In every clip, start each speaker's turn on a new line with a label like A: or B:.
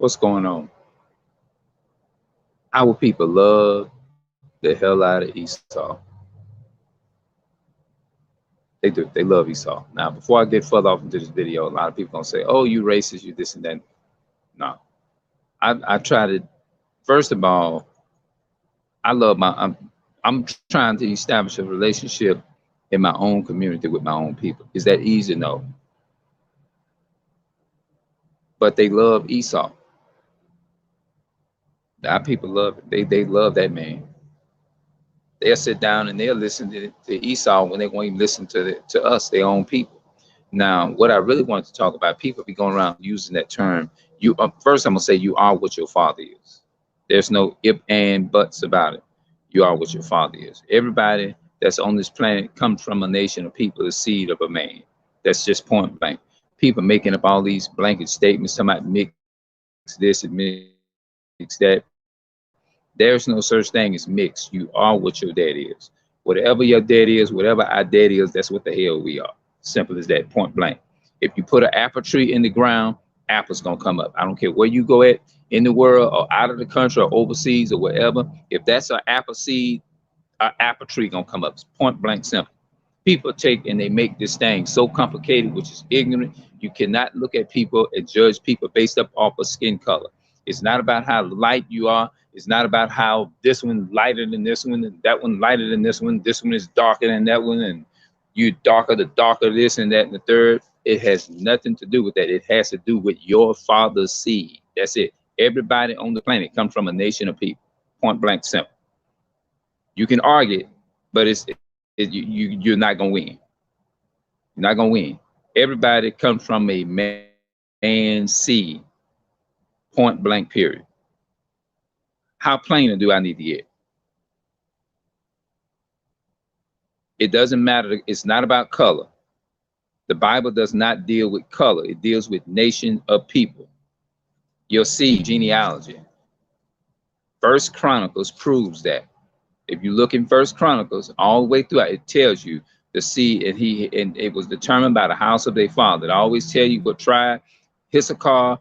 A: What's going on? Our people love the hell out of Esau. They do. They love Esau. Now, before I get further off into this video, a lot of people gonna say, "Oh, you racist, you this and that." No, I try to. First of all, I love my. I'm trying to establish a relationship in my own community with my own people. Is that easy? No, but they love Esau. Our people love it. They love that man. They'll sit down and they'll listen to Esau when they won't even listen to us, their own people. Now, what I really wanted to talk about, people be going around using that term. You first, I'm gonna say you are what your father is. There's no if and buts about it. You are what your father is. Everybody that's on this planet comes from a nation of people, the seed of a man. That's just point blank. People making up all these blanket statements, talking about mix this and mix that. There's no such thing as mixed. You are what your dad is. Whatever your dad is, whatever our dad is, that's what the hell we are. Simple as that, point blank. If you put an apple tree in the ground, apple's gonna come up. I don't care where you go at in the world or out of the country or overseas or wherever. If that's an apple seed, an apple tree gonna come up. It's point blank simple. People take and they make this thing so complicated, which is ignorant. You cannot look at people and judge people based up off of skin color. It's not about how light you are. It's not about how this one lighter than this one and that one lighter than this one. This one is darker than that one, and you darker the darker this and that and the third. It has nothing to do with that. It has to do with your father's seed. That's it. Everybody on the planet comes from a nation of people. Point blank simple. You can argue, but you're not gonna win. You're not gonna win. Everybody comes from a man's seed. Point blank. Period. How plain do I need to get? It doesn't matter. It's not about color. The Bible does not deal with color. It deals with nation of people. Your seed genealogy. First Chronicles proves that. If you look in First Chronicles all the way throughout, it tells you the seed, and it was determined by the house of their father. It always tell you what tribe: Issachar,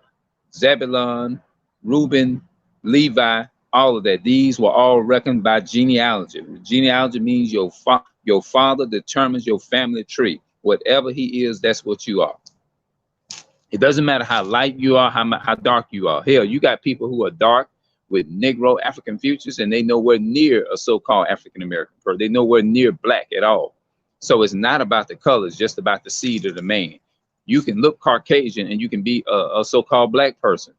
A: Zebulun, Reuben, Levi, all of that. These were all reckoned by genealogy. Genealogy means your father determines your family tree. Whatever he is, that's what you are. It doesn't matter how light you are, how dark you are. Hell, you got people who are dark with Negro African futures, and they nowhere near a so-called African American person. They nowhere near black at all. So it's not about the color, it's just about the seed of the man. You can look Caucasian and you can be a so-called black person.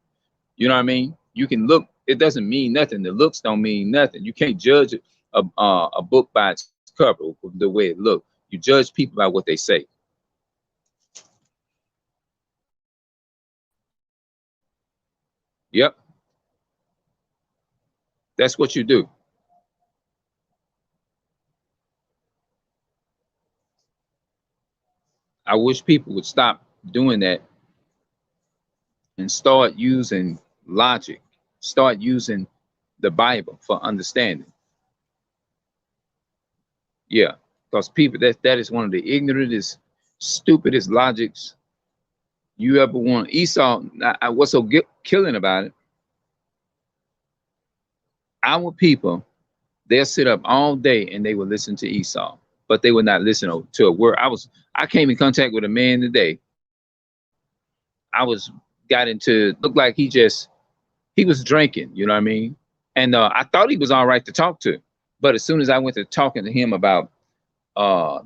A: You know what I mean? You can look, it doesn't mean nothing. The looks don't mean nothing. You can't judge a book by its cover, the way it looks. You judge people by what they say. Yep. That's what you do. I wish people would stop doing that and start using logic, start using the Bible for understanding. Yeah, because people, that is one of the ignorantest, stupidest logics you ever want. Esau, what's so killing about it? Our people, they'll sit up all day and they will listen to Esau, but they will not listen to a word. I came in contact with a man today. Got into, looked like he was drinking, you know what I mean? And I thought he was all right to talk to, but as soon as I went to talking to him about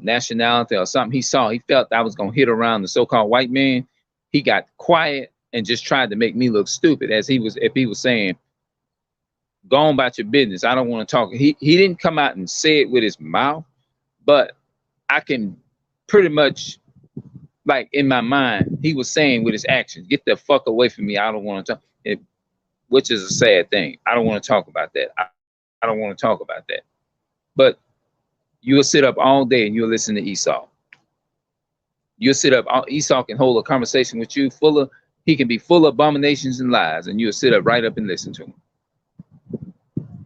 A: nationality or something, he felt I was gonna hit around the so-called white man. He got quiet and just tried to make me look stupid, as if he was saying, "Go on about your business. I don't want to talk." He didn't come out and say it with his mouth, but I can pretty much, like in my mind, he was saying with his actions, "Get the fuck away from me. I don't want to talk." Which is a sad thing. I don't want to talk about that. I don't want to talk about that. But you'll sit up all day and you'll listen to Esau. You'll sit up, Esau can hold a conversation with you he can be full of abominations and lies, and you'll sit up right up and listen to him.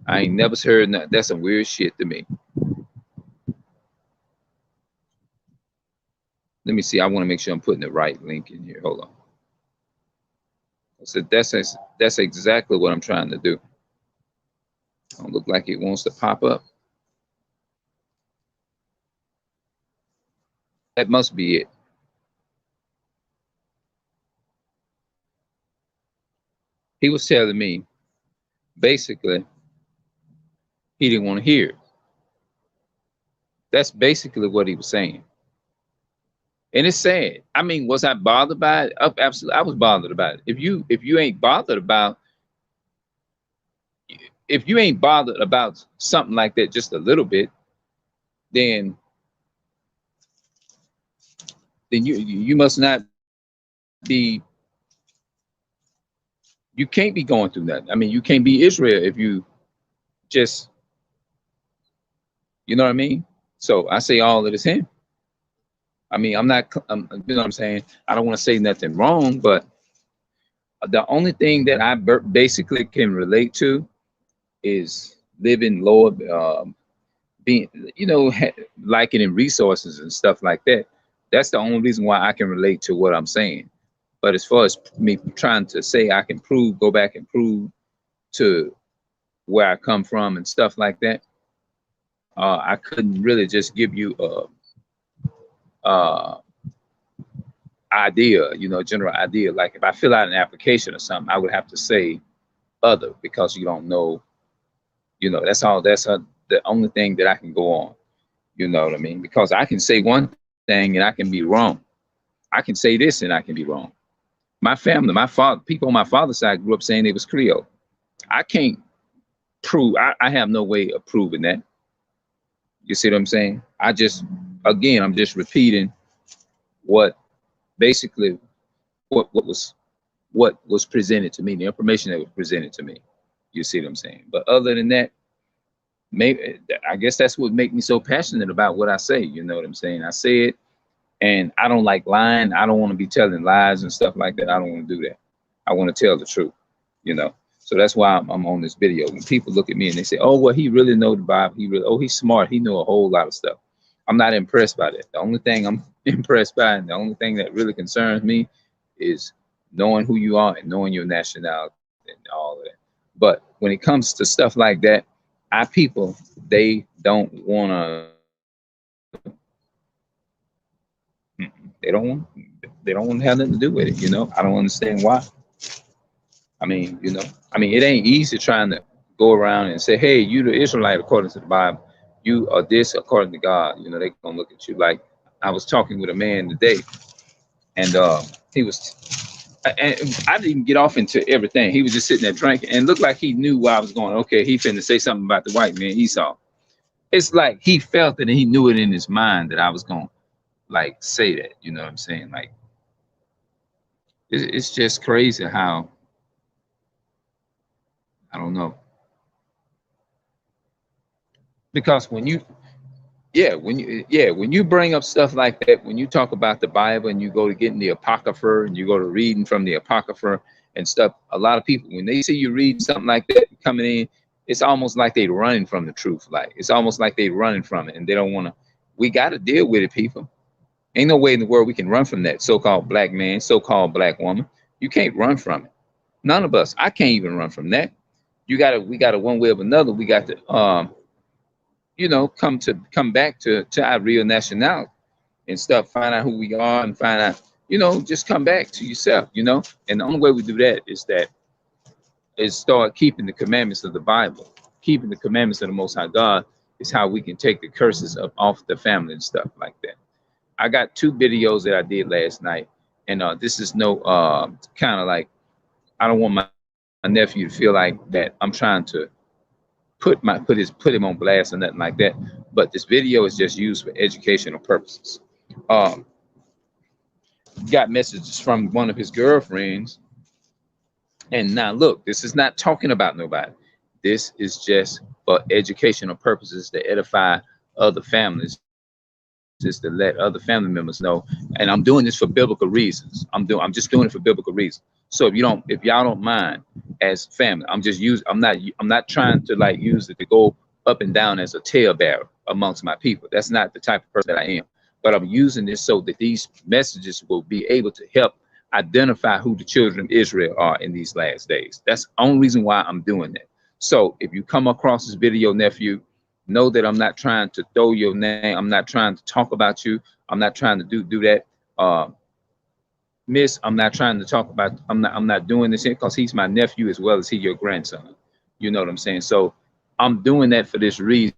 A: I ain't never heard nothing. That's some weird shit to me. Let me see. I want to make sure I'm putting the right link in here. Hold on. So that's exactly what I'm trying to do. Don't look like it wants to pop up. That must be it. He was telling me basically he didn't want to hear it. That's basically what he was saying. And it's sad. I mean, was I bothered by it? Absolutely, I was bothered about it. If you ain't bothered about if you ain't bothered about something like that just a little bit, then you must not be. You can't be going through that. I mean, you can't be Israel if you just, you know what I mean. So I say all of this him. I mean, I'm not. You know what I'm saying. I don't want to say nothing wrong, but the only thing that I basically can relate to is living lower, being, liking in resources and stuff like that. That's the only reason why I can relate to what I'm saying. But as far as me trying to say I can prove, go back and prove to where I come from and stuff like that, I couldn't really just give you a idea, general idea. Like if I fill out an application or something, I would have to say other because you don't know. That's all. The only thing that I can go on. You know what I mean? Because I can say one thing and I can be wrong. I can say this and I can be wrong. My family, my father, people on my father's side grew up saying it was Creole. I can't prove. I have no way of proving that. You see what I'm saying? I'm just repeating what basically what was presented to me, the information that was presented to me. You see what I'm saying? But other than that, maybe I guess that's what makes me so passionate about what I say. You know what I'm saying? I say it, and I don't like lying. I don't want to be telling lies and stuff like that. I don't want to do that. I want to tell the truth. You know. So that's why I'm on this video. When people look at me and they say, "Oh, well, he really know the Bible. He's smart. He know a whole lot of stuff." I'm not impressed by that. The only thing I'm impressed by, and the only thing that really concerns me, is knowing who you are and knowing your nationality and all of that. But when it comes to stuff like that, our people, they don't want to. They don't want. They don't want to have nothing to do with it. I don't understand why. It ain't easy trying to go around and say, "Hey, you the Israelite according to the Bible. You are this according to God." They gonna look at you like. I was talking with a man today, and he was, and I didn't even get off into everything. He was just sitting there drinking, and looked like he knew where I was going. Okay, he finna say something about the white man Esau. It's like he felt it and he knew it in his mind that I was gonna like say that. You know what I'm saying? Like it's just crazy how, I don't know, because when you bring up stuff like that, when you talk about the Bible and you go to getting the Apocrypha and you go to reading from the Apocrypha and stuff, a lot of people, when they see you read something like that coming in, it's almost like they're running from the truth. Like it's almost like they're running from it and they don't want to. We got to deal with it, people. Ain't no way in the world we can run from that so-called black man, so-called black woman. You can't run from it. None of us. I can't even run from that. We gotta one way or another. We got to come back to our real nationality and stuff, find out who we are and find out, just come back to yourself. And the only way we do that is start keeping the commandments of the Bible. Keeping the commandments of the Most High God is how we can take the curses off the family and stuff like that. I got 2 videos that I did last night, and this is no kind of like, I don't want my nephew to feel like that I'm trying to put him on blast or nothing like that. But this video is just used for educational purposes. Got messages from one of his girlfriends, and now look, this is not talking about nobody. This is just for educational purposes to edify other families, just to let other family members know. And I'm doing this for biblical reasons. I'm just doing it for biblical reasons. So if y'all don't mind, as family, I'm not trying to like use it to go up and down as a talebearer amongst my people. That's not the type of person that I am. But I'm using this so that these messages will be able to help identify who the children of Israel are in these last days. That's the only reason why I'm doing that. So if you come across this video, nephew, know that I'm not trying to throw your name. I'm not trying to talk about you. I'm not trying to do that. Miss, I'm not trying to talk about, I'm not doing this here because he's my nephew as well as he your grandson. You know what I'm saying? So I'm doing that for this reason,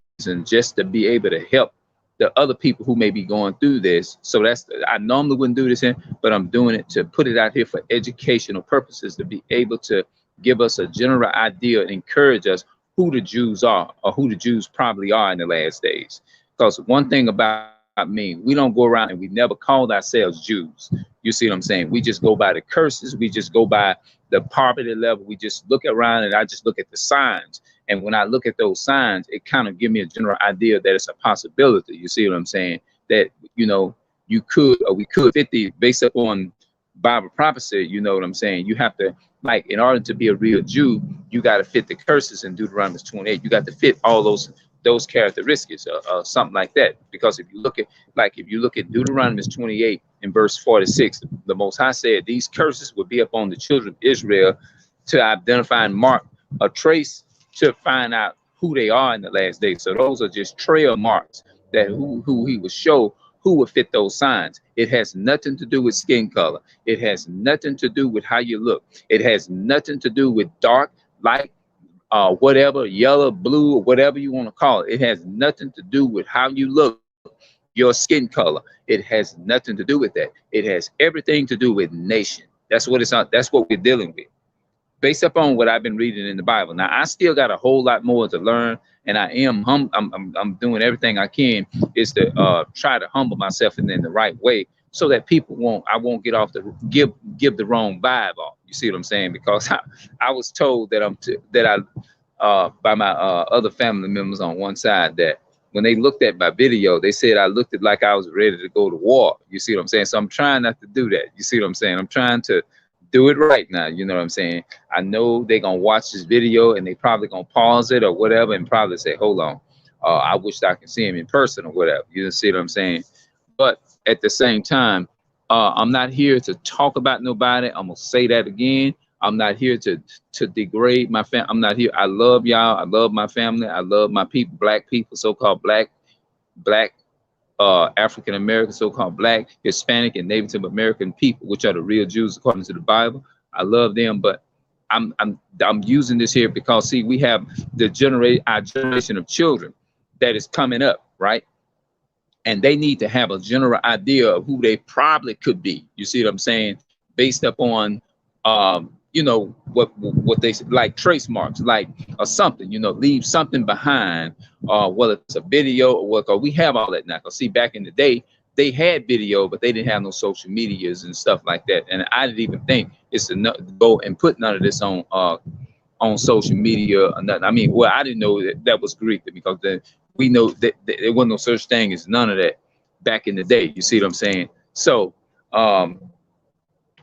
A: just to be able to help the other people who may be going through this. So that's, I normally wouldn't do this in, but I'm doing it to put it out here for educational purposes, to be able to give us a general idea and encourage us who the Jews are, or who the Jews probably are in the last days. Because one thing about me, we don't go around and we never called ourselves Jews. You see what I'm saying? We just go by the curses. We just go by the poverty level. We just look around and I just look at the signs. And when I look at those signs, it kind of give me a general idea that it's a possibility. You see what I'm saying? That, you know, you could, or we could fit the, based upon Bible prophecy, you know what I'm saying? You have to, like, in order to be a real Jew, you got to fit the curses in Deuteronomy 28. You got to fit all those characteristics, something like that. Because if you look at, like, if you look at Deuteronomy 28 in verse 46, the Most High said these curses would be upon the children of Israel to identify and mark a trace to find out who they are in the last days. So those are just trail marks that who he would show who would fit those signs. It has nothing to do with skin color. It has nothing to do with how you look. It has nothing to do with dark, light, whatever, yellow, blue, or whatever you want to call it. It has nothing to do with how you look, your skin color. It has nothing to do with that. It has everything to do with nation. That's what it's on. That's what we're dealing with, based upon what I've been reading in the Bible. Now, I still got a whole lot more to learn, and I am I'm doing everything I can is to try to humble myself in the right way, so that people I won't get off the give the wrong vibe off. You see what I'm saying? Because I was told that by my other family members on one side, that when they looked at my video, they said I looked like I was ready to go to war. You see what I'm saying? So I'm trying not to do that. You see what I'm saying? I'm trying to do it right now. You know what I'm saying? I know they're gonna watch this video and they probably gonna pause it or whatever and probably say, hold on, I wish I could see him in person or whatever. You see what I'm saying? But at the same time, I'm not here to talk about nobody. I'm gonna say that again. I'm not here to degrade my family. I'm not here. I love y'all. I love my family. I love my people, black people, so-called black African American, so-called black, Hispanic, and Native American people, which are the real Jews according to the Bible. I love them, but I'm using this here because, see, we have our generation of children that is coming up, right? And they need to have a general idea of who they probably could be. You see what I'm saying? Based upon you know, what they like, trace marks, like, or something, you know, leave something behind, whether it's a video or what. Cause we have all that now. Cause see, back in the day, they had video, but they didn't have no social medias and stuff like that. And I didn't even think it's enough to go and put none of this on social media or nothing. I mean, well, I didn't know that was Greek, because then we know that there wasn't no such thing as none of that back in the day. You see what I'm saying? So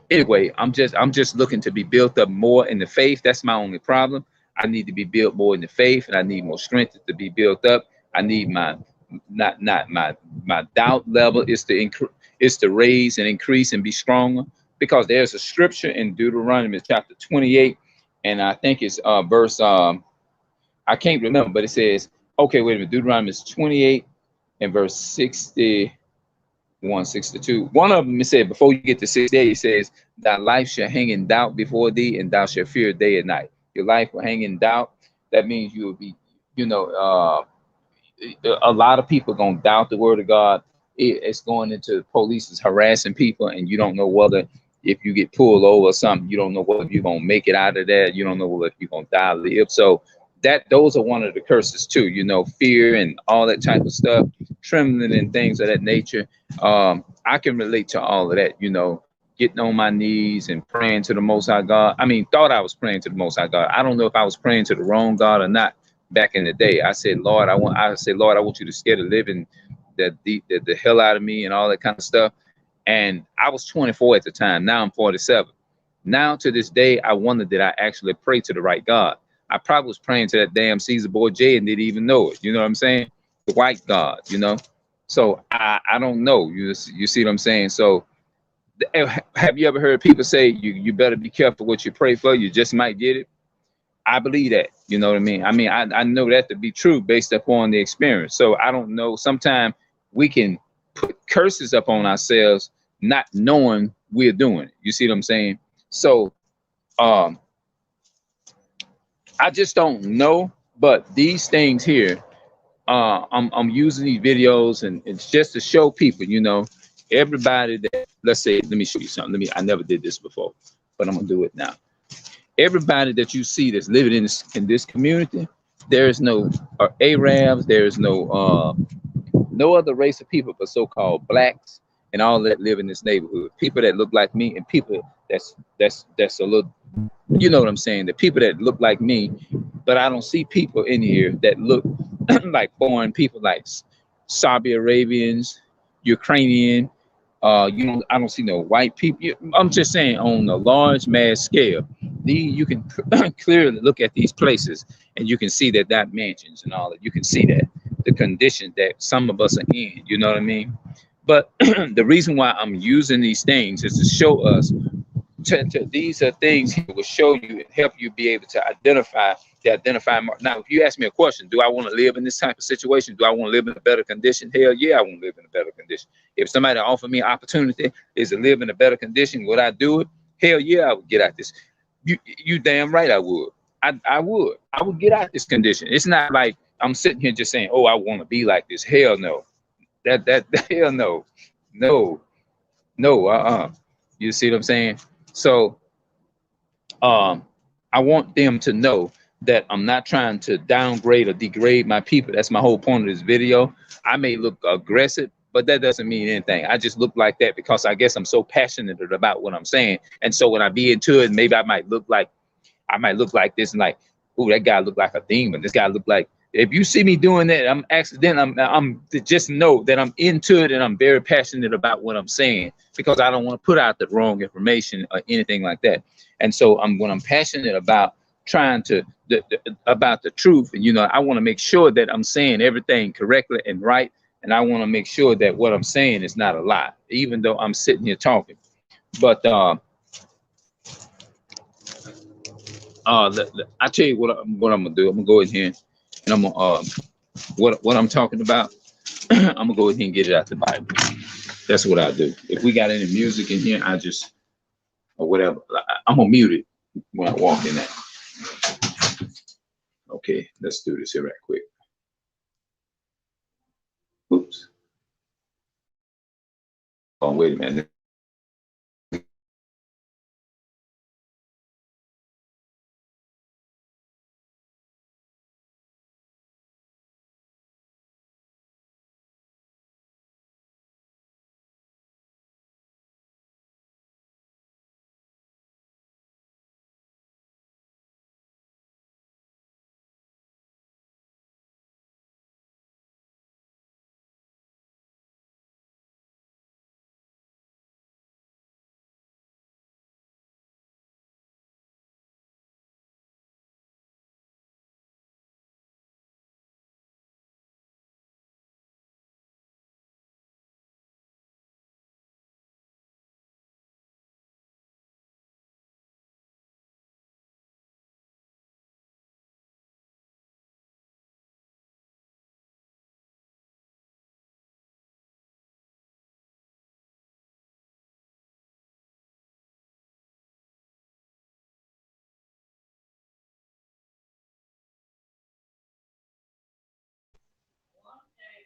A: anyway, I'm just looking to be built up more in the faith. That's my only problem. I need to be built more in the faith, and I need more strength to be built up. I need my my doubt level is to raise and increase and be stronger, because there's a scripture in Deuteronomy chapter 28, and I think it's verse I can't remember, but it says, okay, wait a minute, Deuteronomy 28 and verse 60. 162. One of them, it said, before you get to 68, it says, thy life shall hang in doubt before thee, and thou shalt fear day and night. Your life will hang in doubt. That means you will be, you know, a lot of people are going to doubt the word of God. It's going into police is harassing people, and you don't know whether, if you get pulled over or something, you don't know whether you're going to make it out of that. You don't know whether you're going to die or live. So those are one of the curses too, you know, fear and all that type of stuff, trembling and things of that nature. I can relate to all of that, you know, getting on my knees and praying to the Most High God. I mean, thought I was praying to the Most High God. I don't know if I was praying to the wrong God or not back in the day. I said, Lord, I want you to scare the living the hell out of me and all that kind of stuff. And I was 24 at the time. Now I'm 47. Now to this day, I wonder, did I actually pray to the right God? I probably was praying to that damn Caesar Borgia and didn't even know it. You know what I'm saying? The white God, you know? So I don't know. You see what I'm saying? So Have you ever heard people say you better be careful what you pray for? You just might get it. I believe that. You know what I mean? I know that to be true based upon the experience. So I don't know. Sometimes we can put curses up on ourselves, not knowing we're doing it. You see what I'm saying? So um, I just don't know. But these things here, I'm using these videos, and it's just to show people, everybody that, let's say, let me show you something. I never did this before, but I'm gonna do it now. Everybody that you see that's living in this community, there is no Arabs, there is no other race of people but so-called blacks and all that live in this neighborhood. People that look like me, and people that's a little, you know what I'm saying? The people that look like me, but I don't see people in here that look like foreign people, like Saudi Arabians, Ukrainian. I don't see no white people. I'm just saying, on a large mass scale, you can clearly look at these places, and you can see that mansions and all that. You can see that the condition that some of us are in. You know what I mean? But the reason why I'm using these things is to show us, these are things that will show you and help you be able to identify. Now, if you ask me a question, do I want to live in this type of situation? Do I want to live in a better condition? Hell yeah, I want to live in a better condition. If somebody offered me an opportunity is to live in a better condition, would I do it? Hell yeah, I would get out this. You damn right I would. I would get out this condition. It's not like I'm sitting here just saying, oh, I want to be like this. Hell no. That hell no. No. No, You see what I'm saying? So um, I want them to know that I'm not trying to downgrade or degrade my people. That's my whole point of this video. I may look aggressive, but that doesn't mean anything. I just look like that because I guess I'm so passionate about what I'm saying. And so when I be into it, maybe I might look like this and like, ooh, that guy look like a demon. This guy look like. If you see me doing that, I'm accident. I'm just know that I'm into it and I'm very passionate about what I'm saying, because I don't want to put out the wrong information or anything like that. And so when I'm passionate about trying to about the truth, and I want to make sure that I'm saying everything correctly and right, and I want to make sure that what I'm saying is not a lie, even though I'm sitting here talking. But I tell you what I'm gonna do. I'm gonna go in here and I'm gonna what I'm talking about. I'm gonna go in here and get it out the Bible. That's what I do. If we got any music in here, I just or whatever. I'm gonna mute it when I walk in there. Okay, let's do this here right quick. Oops. Oh, wait a minute.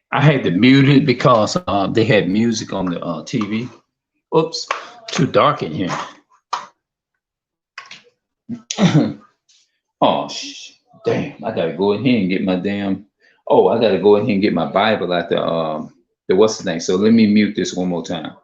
A: I had to mute it because they had music on the TV. Oops, too dark in here. Oh, damn! I gotta go in here and get my damn. Oh, I gotta go in here and get my Bible at the what's the name? So let me mute this one more time.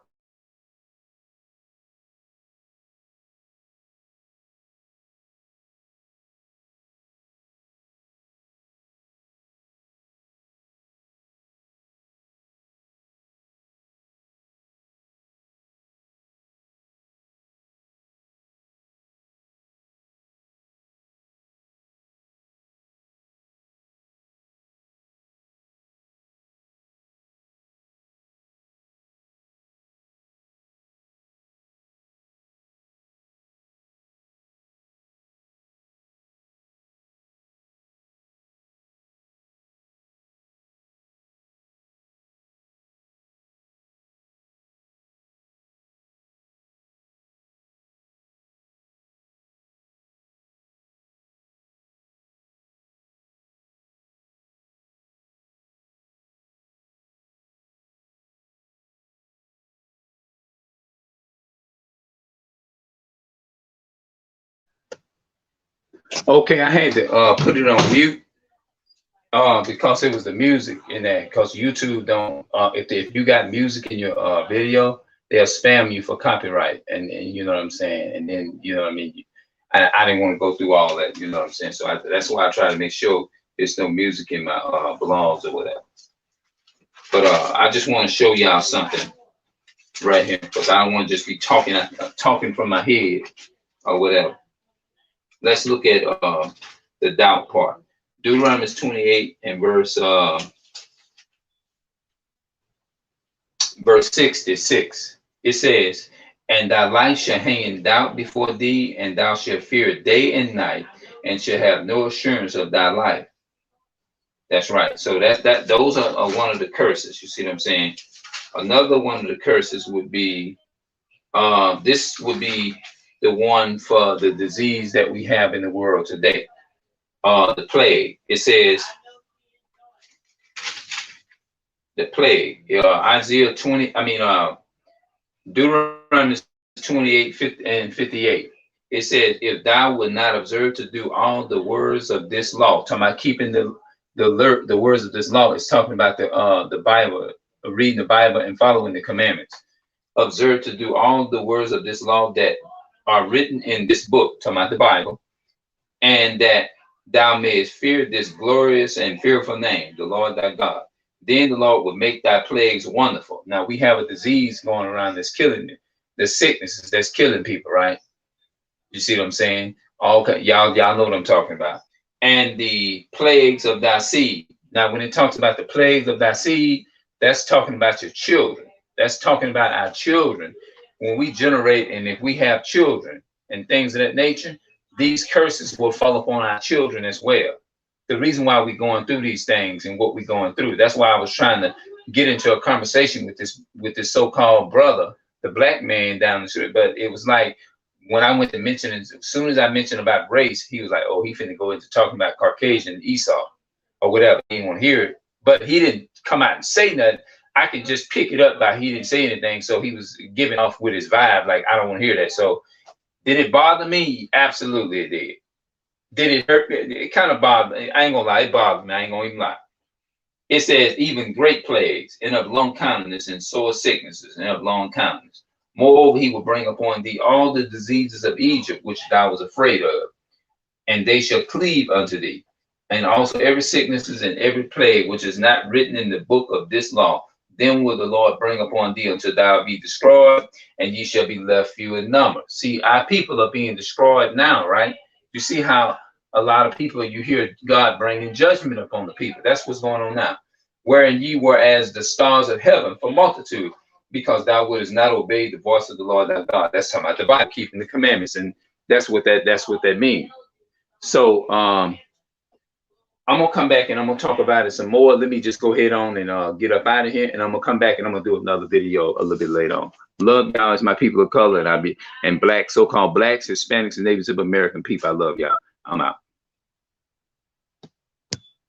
A: Okay, I had to put it on mute because it was the music in that. Because YouTube don't if you got music in your video, they'll spam you for copyright, and you know what I'm saying. And then you know what I mean. I didn't want to go through all that, you know what I'm saying. So that's why I try to make sure there's no music in my blogs or whatever. But I just want to show y'all something right here because I don't want to just be talking from my head or whatever. Let's look at the doubt part. Deuteronomy 28 and verse 66. It says, "And thy life shall hang in doubt before thee, and thou shalt fear day and night, and shall have no assurance of thy life." That's right. So those are one of the curses. You see what I'm saying? Another one of the curses would be this would be the one for the disease that we have in the world today. The plague. It says the plague. Isaiah 20. Deuteronomy 28, 50 and 58. It says, "If thou would not observe to do all the words of this law," talking about keeping the words of this law, is talking about the Bible, reading the Bible and following the commandments. "Observe to do all the words of this law that are written in this book," talking about the Bible, "and that thou mayest fear this glorious and fearful name, the Lord thy God. Then the Lord will make thy plagues wonderful." Now we have a disease going around that's killing it. The sicknesses that's killing people, right? You see what I'm saying? Okay, y'all know what I'm talking about. "And the plagues of thy seed." Now, when it talks about the plagues of thy seed, that's talking about your children. That's talking about our children. When we generate, and if we have children and things of that nature, these curses will fall upon our children as well. The reason why we're going through these things and what we're going through. That's why I was trying to get into a conversation with this so-called brother, the black man down the street. But it was like when I went to mention it, as soon as I mentioned about race, he was like, "Oh, he finna go into talking about Caucasian Esau or whatever." He didn't want to hear it, but he didn't come out and say nothing. I could just pick it up by he didn't say anything, so he was giving off with his vibe, like, I don't want to hear that. So did it bother me? Absolutely, it did. Did it hurt me? It kind of bothered me. I ain't gonna lie, it bothered me. I ain't gonna even lie. It says, "Even great plagues, and of long kindness, and sore sicknesses, and of long kindness. Moreover, he will bring upon thee all the diseases of Egypt, which thou was afraid of, and they shall cleave unto thee. And also every sicknesses and every plague which is not written in the book of this law, then will the Lord bring upon thee until thou be destroyed, and ye shall be left few in number." See, our people are being destroyed now, right? You see how a lot of people, you hear God bringing judgment upon the people. That's what's going on now. "Wherein ye were as the stars of heaven for multitude, because thou wouldest not obey the voice of the Lord thy God." That's talking about the Bible, keeping the commandments, and that's what that means. So I'm gonna come back and I'm gonna talk about it some more. Let me just go ahead on and get up out of here, and I'm gonna come back and I'm gonna do another video a little bit later on. Love y'all as my people of color, and black, so-called blacks, Hispanics, and Natives of American people. I love y'all. I'm out.